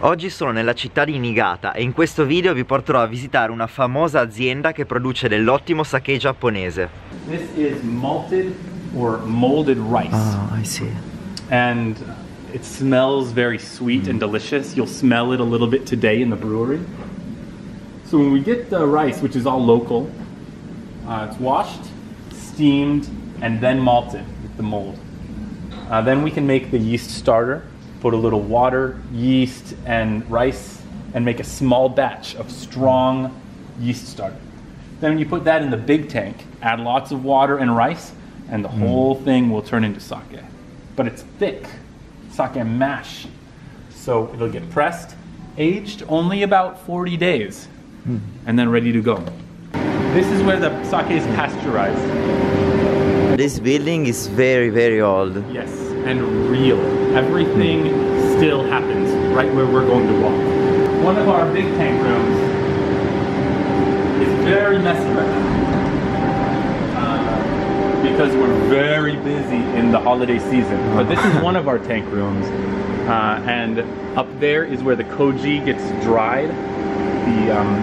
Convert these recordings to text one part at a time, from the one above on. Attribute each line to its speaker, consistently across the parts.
Speaker 1: Oggi sono nella città di Niigata e in questo video vi porterò a visitare una famosa azienda che produce dell'ottimo sake giapponese.
Speaker 2: This is malted or molded rice.
Speaker 1: Oh, I see.
Speaker 2: And it smells very sweet and delicious. You'll smell it a little bit today in the brewery. So when we get the rice, which is all local, it's washed, steamed, and then malted with the mold. Then we can make the yeast starter, put a little water, yeast, and rice, and make a small batch of strong yeast starter. Then you put that in the big tank, add lots of water and rice, and the whole thing will turn into sake. But it's thick, sake mash. So it'll get pressed, aged only about 40 days, and then ready to go. This is where the sake is pasteurized.
Speaker 1: This building is very, very old.
Speaker 2: Yes, and real. Everything still happens right where we're going to walk. One of our big tank rooms is very messy right now because we're very busy in the holiday season. But this is one of our tank rooms, and up there is where the koji gets dried.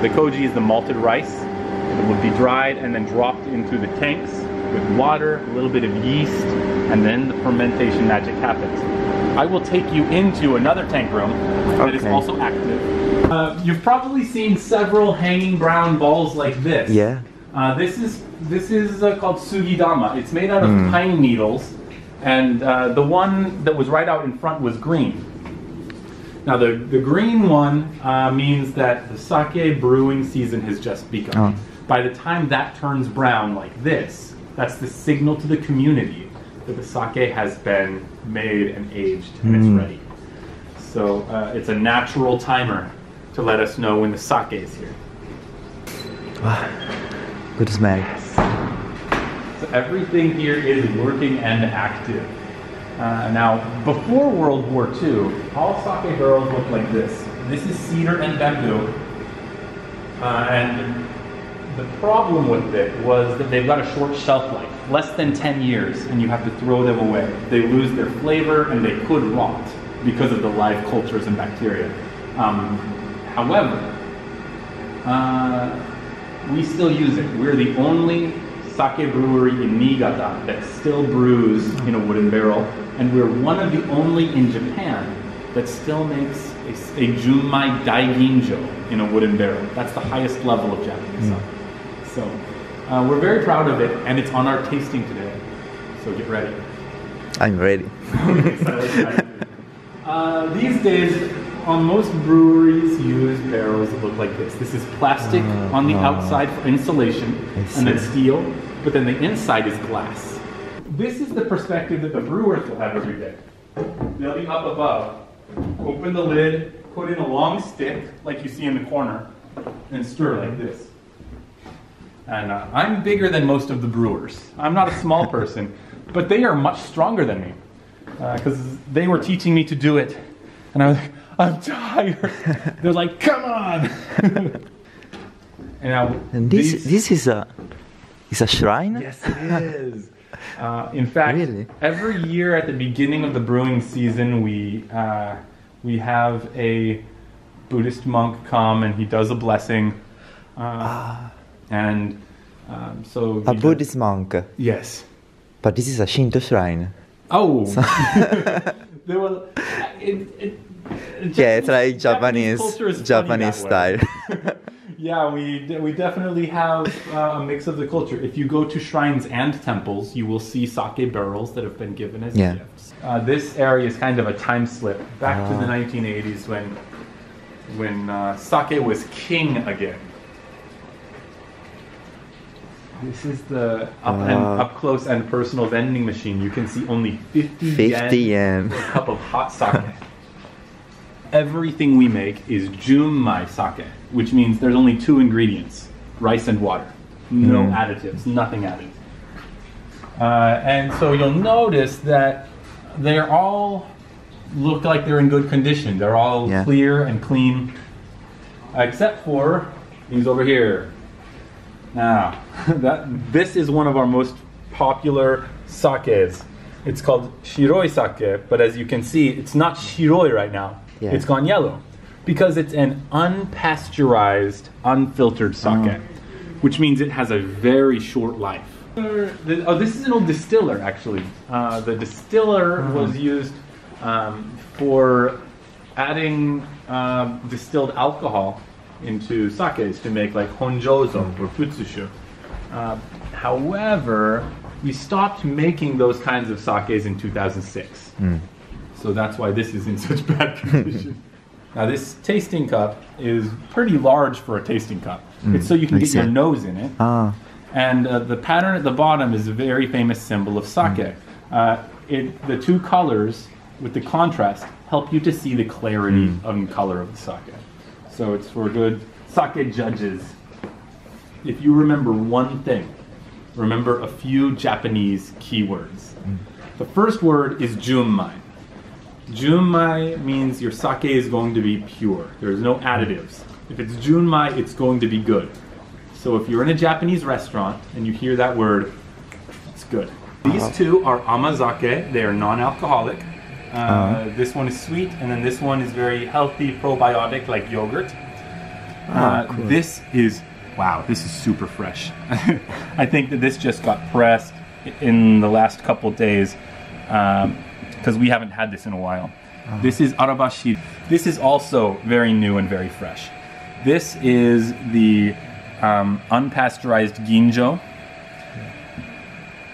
Speaker 2: The koji is the malted rice. It will be dried and then dropped into the tanks with water, a little bit of yeast, and then the fermentation magic happens. I will take you into another tank room that is also active. You've probably seen several hanging brown balls like this.
Speaker 1: Yeah.
Speaker 2: This is called sugidama. It's made out of pine needles, and the one that was right out in front was green. Now the green one means that the sake brewing season has just begun. By the time that turns brown like this, that's the signal to the community that the sake has been made and aged and it's ready. So it's a natural timer to let us know when the sake is here.
Speaker 1: Good smell.
Speaker 2: So everything here is working and active. Now, before World War II, all sake barrels look like this. This is cedar and bamboo. And the problem with it was that they've got a short shelf life, less than 10 years, and you have to throw them away. They lose their flavor and they could rot because of the live cultures and bacteria. However, we still use it. We're the only sake brewery in Niigata that still brews in a wooden barrel, and we're one of the only in Japan that still makes a junmai daiginjo in a wooden barrel. That's the highest level of Japanese sake. So we're very proud of it, and it's on our tasting today. So get ready.
Speaker 1: I'm ready.
Speaker 2: These days, most breweries use barrels that look like this. This is plastic on the outside for insulation, and then steel, but then the inside is glass. This is the perspective that the brewers will have every day. They'll be up above, open the lid, put in a long stick, like you see in the corner, and stir like this. And I'm bigger than most of the brewers. I'm not a small person, but they are much stronger than me because they were teaching me to do it. And I was like, I'm tired. They're like, come on.
Speaker 1: And this is a shrine?
Speaker 2: Yes, it is. In fact, really? Every year at the beginning of the brewing season, we have a Buddhist monk come and he does a blessing. And so
Speaker 1: a Buddhist monk.
Speaker 2: Yes,
Speaker 1: but this is a Shinto shrine.
Speaker 2: Oh, there was.
Speaker 1: Yeah, it's like Japanese style.
Speaker 2: Yeah, we definitely have a mix of the culture. If you go to shrines and temples, you will see sake barrels that have been given as gifts. This area is kind of a time slip back to the 1980s when sake was king again. This is the up close and personal vending machine. You can see only 50 yen for a cup of hot sake. Everything we make is junmai sake, which means there's only 2 ingredients, rice and water. No additives, nothing added. And so you'll notice that they all look like they're in good condition. They're all clear and clean, except for these over here. Now, this is one of our most popular sakes. It's called shiroi sake, but as you can see, it's not shiroi right now. It's gone yellow. Because it's an unpasteurized, unfiltered sake, which means it has a very short life. Oh, this is an old distiller, actually. The distiller was used for adding distilled alcohol into sakes to make like honjozo or futsushu. However, we stopped making those kinds of sakes in 2006. So that's why this is in such bad condition. Now this tasting cup is pretty large for a tasting cup. It's so you can get your nose in it. And the pattern at the bottom is a very famous symbol of sake. The two colors with the contrast help you to see the clarity of color of the sake. So it's for good sake judges. If you remember one thing, remember a few Japanese keywords. The first word is junmai. Junmai means your sake is going to be pure. There's no additives. If it's junmai, it's going to be good. So if you're in a Japanese restaurant and you hear that word, it's good. These two are amazake. They are non-alcoholic. This one is sweet, and then this one is very healthy, probiotic, like yogurt. Cool. This is, wow, this is super fresh. I think that this just got pressed in the last couple days because we haven't had this in a while. This is arabashi. This is also very new and very fresh. This is the unpasteurized ginjo.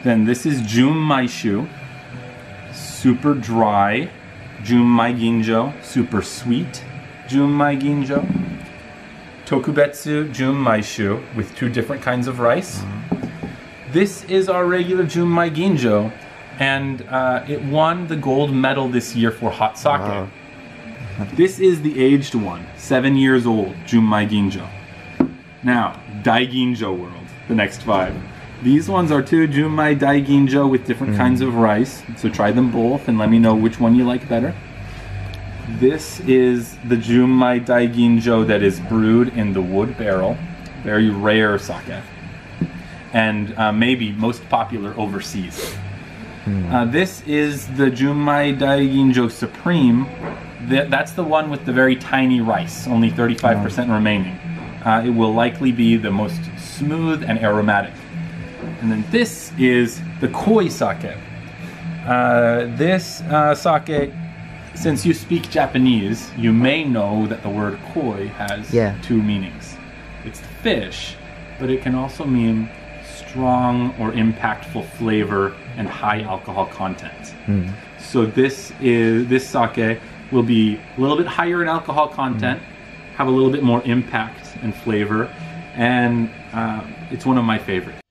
Speaker 2: Then this is junmai shu, super dry. Junmai ginjo, super sweet. Junmai ginjo. Tokubetsu junmai shu with two different kinds of rice. This is our regular junmai ginjo, and it won the gold medal this year for hot sake. This is the aged one, 7 years old, junmai ginjo. Now, Daiginjo world, the next 5. These ones are two junmai daiginjo with different kinds of rice. So try them both and let me know which one you like better. This is the junmai daiginjo that is brewed in the wood barrel. Very rare sake. And maybe most popular overseas. This is the junmai daiginjo supreme. That's the one with the very tiny rice, only 35% remaining. It will likely be the most smooth and aromatic. And then this is the koi sake. This sake, since you speak Japanese, you may know that the word koi has two meanings. It's fish, but it can also mean strong or impactful flavor and high alcohol content. So this sake will be a little bit higher in alcohol content, have a little bit more impact and flavor, and it's one of my favorites.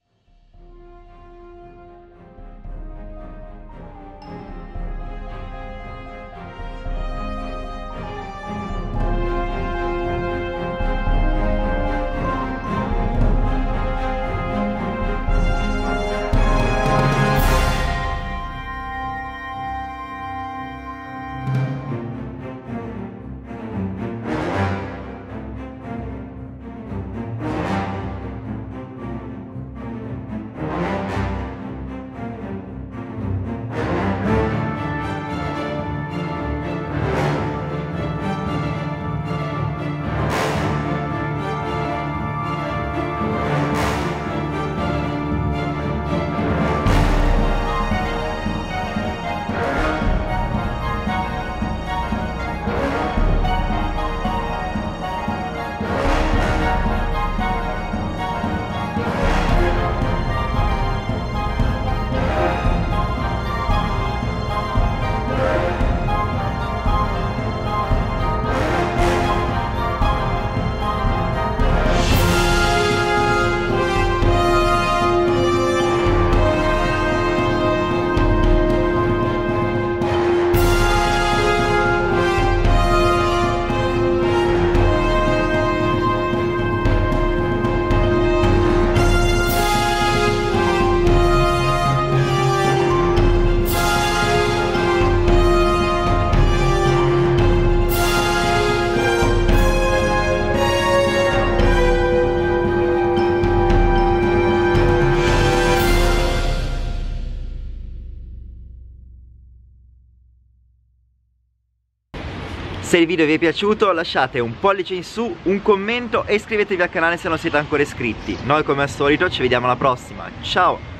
Speaker 1: Se il video vi è piaciuto lasciate un pollice in su, un commento e iscrivetevi al canale se non siete ancora iscritti. Noi come al solito ci vediamo alla prossima, ciao!